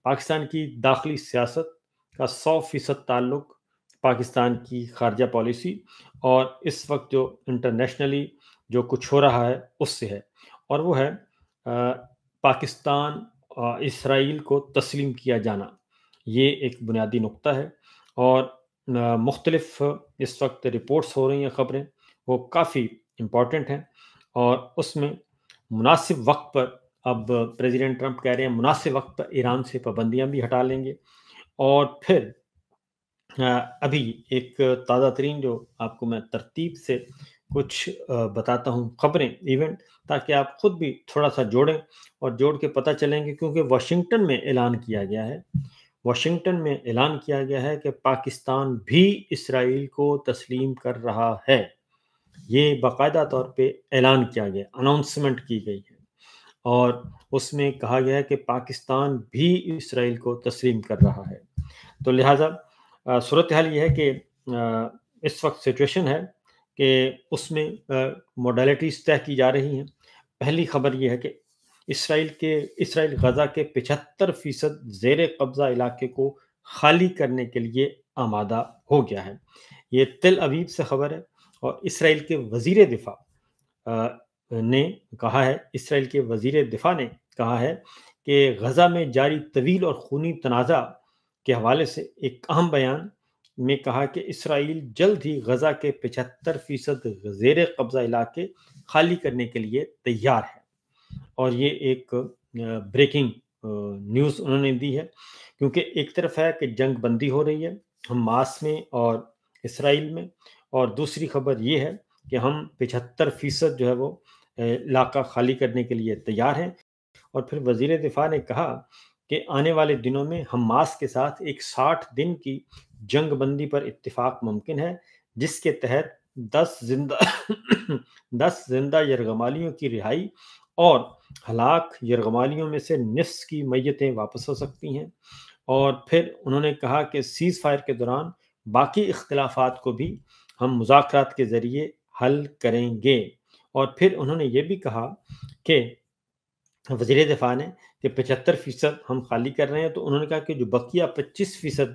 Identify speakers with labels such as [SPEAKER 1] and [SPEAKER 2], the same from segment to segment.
[SPEAKER 1] پاکستان کی داخلی سیاست کا 100% تعلق پاکستان کی خارجہ پالیسی اور اس وقت جو انٹرنیشنلی جو کچھ ہو رہا ہے اس سے ہے، اور وہ ہے پاکستان اسرائیل کو تسلیم کیا جانا۔ یہ ایک بنیادی نقطہ ہے، اور مختلف اس وقت رپورٹس ہو رہی ہیں، خبریں وہ کافی امپورٹنٹ ہیں، اور اس میں مناسب وقت پر اب پریزیڈنٹ ٹرمپ کہہ رہے ہیں مناسب وقت پر ایران سے پابندیاں بھی ہٹا لیں گے۔ اور پھر ابھی ایک تازہ ترین جو آپ کو میں ترتیب سے کچھ بتاتا ہوں خبریں، ایونٹ، تاکہ آپ خود بھی تھوڑا سا جوڑیں اور جوڑ کے پتہ چلیں گے، کیونکہ واشنگٹن میں اعلان کیا گیا ہے، واشنگٹن میں اعلان کیا گیا ہے کہ پاکستان بھی اسرائیل کو تسلیم کر رہا ہے۔ یہ باقاعدہ طور پہ اعلان کیا گیا، اناؤنسمنٹ کی گئی ہے، اور اس میں کہا گیا ہے کہ پاکستان بھی اسرائیل کو تسلیم کر رہا ہے۔ تو لہٰذا صورتحال یہ ہے کہ اس وقت سچویشن ہے کہ اس میں موڈیلٹیز طے کی جا رہی ہیں۔ پہلی خبر یہ ہے کہ اسرائیل غزہ کے 75% زیر قبضہ علاقے کو خالی کرنے کے لیے آمادہ ہو گیا ہے۔ یہ تل ابیب سے خبر ہے، اور اسرائیل کے وزیر دفاع نے کہا ہے کہ غزہ میں جاری طویل اور خونی تنازع کے حوالے سے ایک اہم بیان میں کہا کہ اسرائیل جلد ہی غزہ کے 75% زیر قبضہ علاقے خالی کرنے کے لیے تیار ہے، اور یہ ایک بریکنگ نیوز انہوں نے دی ہے، کیونکہ ایک طرف ہے کہ جنگ بندی ہو رہی ہے حماس میں اور اسرائیل میں، اور دوسری خبر یہ ہے کہ ہم 75% جو ہے وہ علاقہ خالی کرنے کے لیے تیار ہیں۔ اور پھر وزیر دفاع نے کہا کہ آنے والے دنوں میں حماس کے ساتھ ایک 60 دن کی جنگ بندی پر اتفاق ممکن ہے، جس کے تحت 10 زندہ یرغمالیوں کی رہائی اور ہلاک یرغمالیوں میں سے نصف کی میتیں واپس ہو سکتی ہیں۔ اور پھر انہوں نے کہا کہ سیز فائر کے دوران باقی اختلافات کو بھی ہم مذاکرات کے ذریعے حل کریں گے۔ اور پھر انہوں نے یہ بھی کہا کہ وزیر دفاع نے کہ 75% ہم خالی کر رہے ہیں، تو انہوں نے کہا کہ جو بقیہ 25%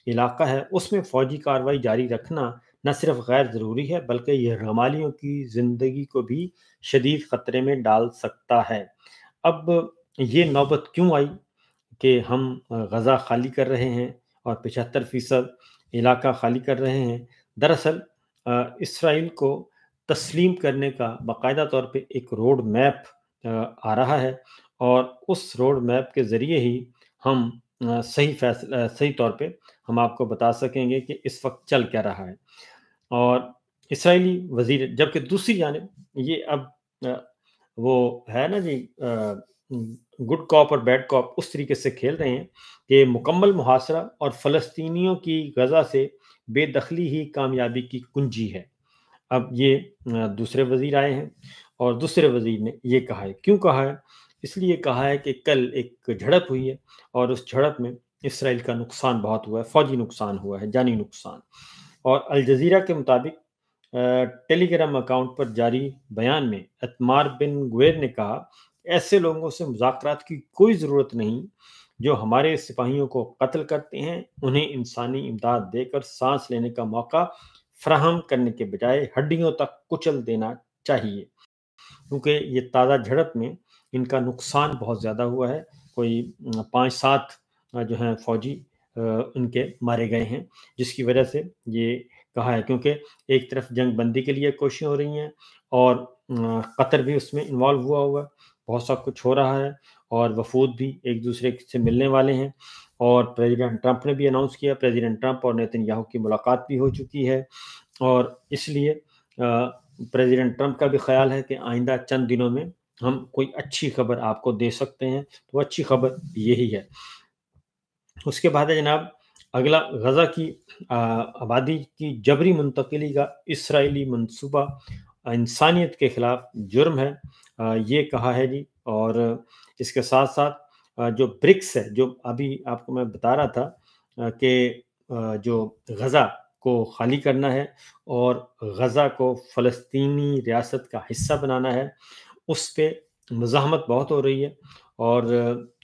[SPEAKER 1] علاقہ ہے اس میں فوجی کارروائی جاری رکھنا نہ صرف غیر ضروری ہے بلکہ یہ یرغمالیوں کی زندگی کو بھی شدید خطرے میں ڈال سکتا ہے۔ اب یہ نوبت کیوں آئی کہ ہم غزہ خالی کر رہے ہیں اور 75% علاقہ خالی کر رہے ہیں؟ دراصل اسرائیل کو تسلیم کرنے کا باقاعدہ طور پہ ایک روڈ میپ آ رہا ہے، اور اس روڈ میپ کے ذریعے ہی ہم صحیح طور پہ ہم آپ کو بتا سکیں گے کہ اس وقت چل کیا رہا ہے۔ اور اسرائیلی وزیر، جبکہ دوسری جانب یہ اب وہ ہے نا جی، گڈ کاپ اور بیڈ کاپ اس طریقے سے کھیل رہے ہیں کہ مکمل محاصرہ اور فلسطینیوں کی غزہ سے بے دخلی ہی کامیابی کی کنجی ہے۔ اب یہ دوسرے وزیر آئے ہیں، اور دوسرے وزیر نے یہ کہا ہے۔ کیوں کہا ہے؟ اس لیے کہا ہے کہ کل ایک جھڑپ ہوئی ہے، اور اس جھڑپ میں اسرائیل کا نقصان بہت ہوا ہے، فوجی نقصان ہوا ہے، جانی نقصان۔ اور الجزیرہ کے مطابق ٹیلی گرام اکاؤنٹ پر جاری بیان میں اتمار بن گویر نے کہا، ایسے لوگوں سے مذاکرات کی کوئی ضرورت نہیں جو ہمارے سپاہیوں کو قتل کرتے ہیں، انہیں انسانی امداد دے کر سانس لینے کا موقع فراہم کرنے کے بجائے ہڈیوں تک کچل دینا چاہیے، کیونکہ یہ تازہ جھڑپ میں ان کا نقصان بہت زیادہ ہوا ہے۔ کوئی 5-7 جو ہیں فوجی ان کے مارے گئے ہیں، جس کی وجہ سے یہ کہا ہے، کیونکہ ایک طرف جنگ بندی کے لیے کوششیں ہو رہی ہیں، اور قطر بھی اس میں انوالو ہوا ہے، بہت سا کچھ ہو رہا ہے، اور وفود بھی ایک دوسرے سے ملنے والے ہیں، اور پریزیڈنٹ ٹرمپ نے بھی اناؤنس کیا، پریزیڈنٹ ٹرمپ اور نیتن یاہو کی ملاقات بھی ہو چکی ہے، اور اس لیے پریزیڈنٹ ٹرمپ کا بھی خیال ہے کہ آئندہ چند دنوں میں ہم کوئی اچھی خبر آپ کو دے سکتے ہیں، تو اچھی خبر یہی ہے۔ اس کے بعد ہے جناب اگلا، غزہ کی آبادی کی جبری منتقلی کا اسرائیلی منصوبہ انسانیت کے خلاف جرم ہے، یہ کہا ہے جی۔ اور اس کے ساتھ ساتھ جو برکس ہے، جو ابھی آپ کو میں بتا رہا تھا کہ جو غزہ کو خالی کرنا ہے اور غزہ کو فلسطینی ریاست کا حصہ بنانا ہے، اس پہ مزاحمت بہت ہو رہی ہے، اور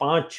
[SPEAKER 1] 5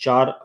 [SPEAKER 1] 4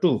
[SPEAKER 1] 2,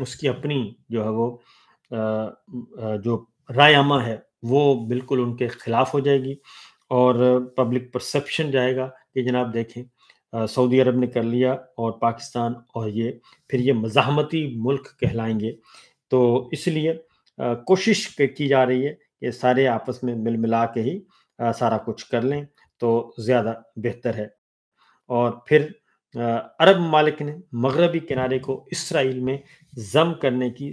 [SPEAKER 1] اس کی اپنی جو ہے وہ جو رائے عامہ ہے وہ بالکل ان کے خلاف ہو جائے گی، اور پبلک پرسیپشن جائے گا کہ جناب دیکھیں سعودی عرب نے کر لیا اور پاکستان اور یہ پھر یہ مزاحمتی ملک کہلائیں گے۔ تو اس لیے کوشش کی جا رہی ہے کہ سارے آپس میں مل ملا کے ہی سارا کچھ کر لیں تو زیادہ بہتر ہے۔ اور پھر عرب ممالک نے مغربی کنارے کو اسرائیل میں ضم کرنے کی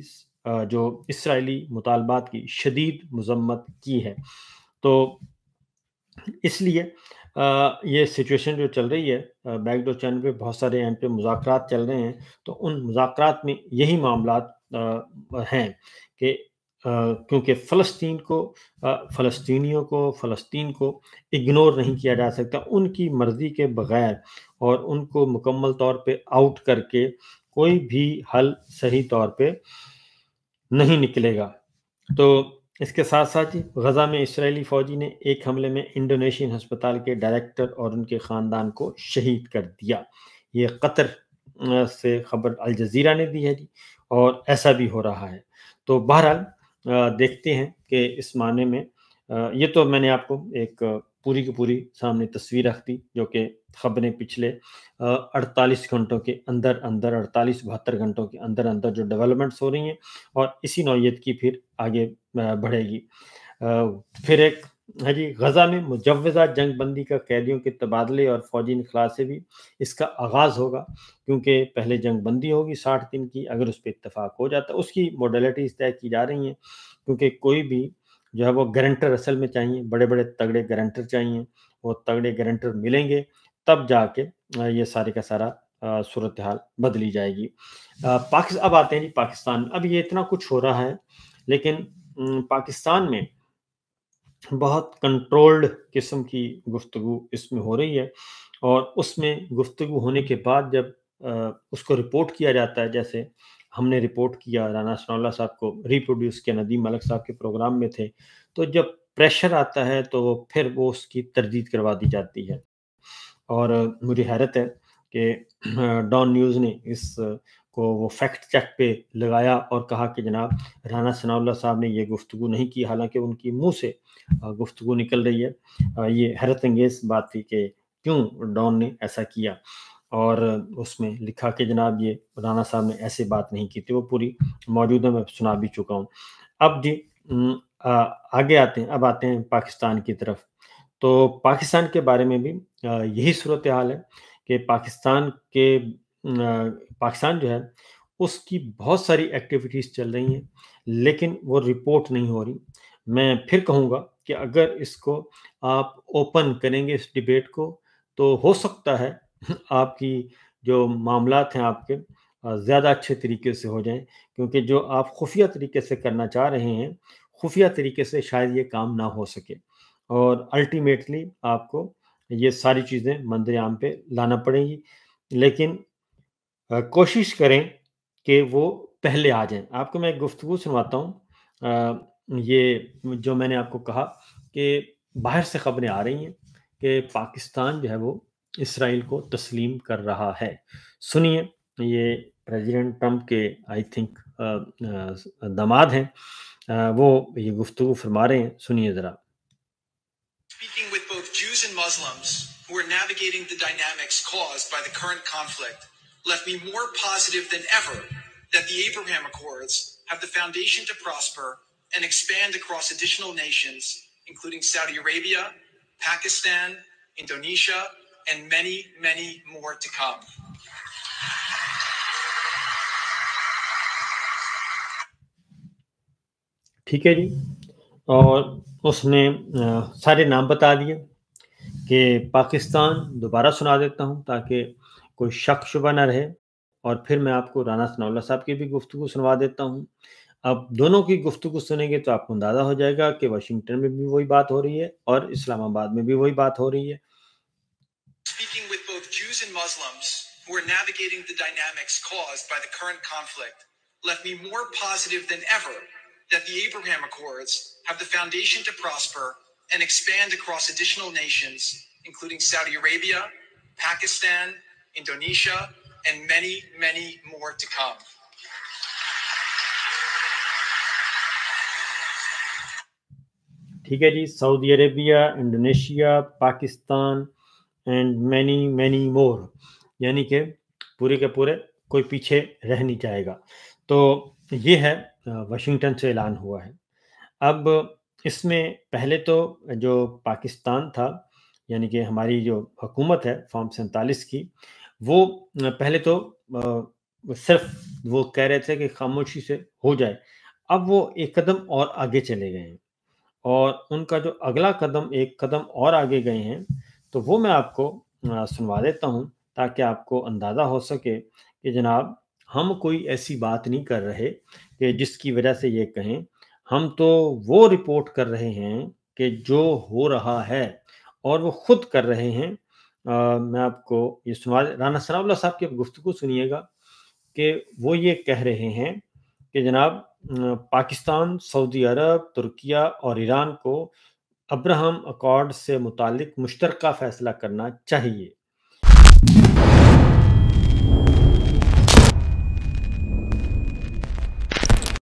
[SPEAKER 1] جو اسرائیلی مطالبات کی شدید مذمت کی ہے۔ تو اس لیے یہ سچویشن جو چل رہی ہے بیک ڈور چینل پہ بہت سارے اینڈ پہ مذاکرات چل رہے ہیں، تو ان مذاکرات میں یہی معاملات ہیں کہ کیونکہ فلسطین کو اگنور نہیں کیا جا سکتا، ان کی مرضی کے بغیر اور ان کو مکمل طور پہ آؤٹ کر کے کوئی بھی حل صحیح طور پہ نہیں نکلے گا۔ تو اس کے ساتھ ساتھ غزہ میں اسرائیلی فوجی نے ایک حملے میں انڈونیشین ہسپتال کے ڈائریکٹر اور ان کے خاندان کو شہید کر دیا۔ یہ قطر سے خبر الجزیرہ نے دی ہے جی، اور ایسا بھی ہو رہا ہے۔ تو بہرحال دیکھتے ہیں کہ اس معنی میں یہ تو میں نے آپ کو ایک پوری کی پوری سامنے تصویر رکھ دی، جو کہ خبریں پچھلے 48 گھنٹوں کے اندر 72 گھنٹوں کے اندر جو ڈیولپمنٹس ہو رہی ہیں، اور اسی نوعیت کی پھر آگے بڑھے گی۔ پھر ایک ہے جی، غزہ میں مجوزہ جنگ بندی کا قیدیوں کے تبادلے اور فوجی انخلاء سے بھی اس کا آغاز ہوگا، کیونکہ پہلے جنگ بندی ہوگی 60 دن کی، اگر اس پہ اتفاق ہو جاتا ہے اس کی موڈیلٹیز طے کی جا رہی ہیں، کیونکہ کوئی بھی جو ہے وہ گارنٹر اصل میں چاہیے، بڑے بڑے تگڑے گارنٹر چاہیے، وہ تگڑے گارنٹر ملیں گے تب جا کے یہ سارے کا سارا صورتحال بدلی جائے گی۔ اب آتے ہیں جی پاکستان میں۔ اب یہ اتنا کچھ ہو رہا ہے، لیکن پاکستان میں بہت کنٹرولڈ قسم کی گفتگو اس میں ہو رہی ہے، اور اس میں گفتگو ہونے کے بعد جب اس کو رپورٹ کیا جاتا ہے، جیسے ہم نے رپورٹ کیا، رانا ثناء اللہ صاحب کو ریپروڈیوس کیا، ندیم ملک صاحب کے پروگرام میں تھے، تو جب پریشر آتا ہے تو پھر وہ اس کی تردید کروا دی جاتی ہے۔ اور مجھے حیرت ہے کہ ڈان نیوز نے اس کو وہ فیکٹ چیک پہ لگایا اور کہا کہ جناب رانا ثناء اللہ صاحب نے یہ گفتگو نہیں کی، حالانکہ ان کی منہ سے گفتگو نکل رہی ہے۔ یہ حیرت انگیز بات تھی کہ کیوں ڈان نے ایسا کیا، اور اس میں لکھا کہ جناب یہ رانا صاحب نے ایسے بات نہیں کی تھی، وہ پوری موجودہ میں سنا بھی چکا ہوں۔ اب جی آگے آتے ہیں، اب آتے ہیں پاکستان کی طرف۔ تو پاکستان کے بارے میں بھی یہی صورتحال ہے کہ پاکستان جو ہے اس کی بہت ساری ایکٹیویٹیز چل رہی ہیں، لیکن وہ رپورٹ نہیں ہو رہی۔ میں پھر کہوں گا کہ اگر اس کو آپ اوپن کریں گے اس ڈیبیٹ کو، تو ہو سکتا ہے آپ کی جو معاملات ہیں آپ کے زیادہ اچھے طریقے سے ہو جائیں، کیونکہ جو آپ خفیہ طریقے سے کرنا چاہ رہے ہیں، خفیہ طریقے سے شاید یہ کام نہ ہو سکے، اور الٹیمیٹلی آپ کو یہ ساری چیزیں منظر عام پہ لانا پڑیں گی۔ لیکن کوشش کریں کہ وہ پہلے آ جائیں۔ آپ کو میں ایک گفتگو سنواتا ہوں۔ یہ جو میں نے آپ کو کہا کہ باہر سے خبریں آ رہی ہیں کہ پاکستان جو ہے وہ اسرائیل کو تسلیم کر رہا ہے۔ سنیے، یہ پریزیڈنٹ ٹرمپ کے آئی تھنک داماد ہیں، وہ یہ گفتگو فرما رہے ہیں، سنیے ذرا۔
[SPEAKER 2] Speaking with both Jews and Muslims who are navigating the dynamics caused by the current conflict left me more positive than ever that the Abraham Accords have the foundation to prosper and expand across additional nations, including Saudi Arabia, Pakistan, Indonesia, and many, many more to come.
[SPEAKER 1] ٹھیک ہے جی، اور اس نے سارے نام بتا دیے کہ پاکستان دوبارہ سنا دیتا ہوں تاکہ کوئی شک شبہ نہ رہے، اور پھر میں آپ کو رانا ثناء اللہ صاحب کی بھی گفتگو سنوا دیتا ہوں۔ اب دونوں کی گفتگو سنیں گے تو آپ کو اندازہ ہو جائے گا کہ واشنگٹن میں بھی وہی بات ہو رہی ہے اور اسلام آباد میں بھی وہی بات ہو رہی ہے۔
[SPEAKER 2] Speaking with both Jews and Muslims who are navigating the dynamics caused by the current conflict left me more positive than ever that the Abraham Accords have the foundation to prosper and expand across additional nations, including Saudi Arabia, Pakistan, Indonesia, and many, many more to come.
[SPEAKER 1] ٹھیک ہے جی، Saudi Arabia, Indonesia, Pakistan and many many more, یعنی کہ پورے کے پورے کوئی پیچھے رہ نہیں جائے گا. تو یہ ہے واشنگٹن سے اعلان ہوا ہے. اب اس میں پہلے تو جو پاکستان تھا، یعنی کہ ہماری جو حکومت ہے فارم 47 کی، وہ پہلے تو صرف وہ کہہ رہے تھے کہ خاموشی سے ہو جائے. اب وہ ایک قدم اور آگے چلے گئے ہیں، اور ان کا جو اگلا قدم ایک قدم اور آگے گئے ہیں، تو وہ میں آپ کو سنوا دیتا ہوں، تاکہ آپ کو اندازہ ہو سکے کہ جناب ہم کوئی ایسی بات نہیں کر رہے کہ جس کی وجہ سے یہ کہیں. ہم تو وہ رپورٹ کر رہے ہیں کہ جو ہو رہا ہے، اور وہ خود کر رہے ہیں. میں آپ کو یہ سنوا، رانا ثناء اللہ صاحب کی گفتگو سنیے گا کہ وہ یہ کہہ رہے ہیں کہ جناب پاکستان، سعودی عرب، ترکیہ اور ایران کو ابراہم اکارڈ سے متعلق مشترکہ فیصلہ کرنا چاہیے.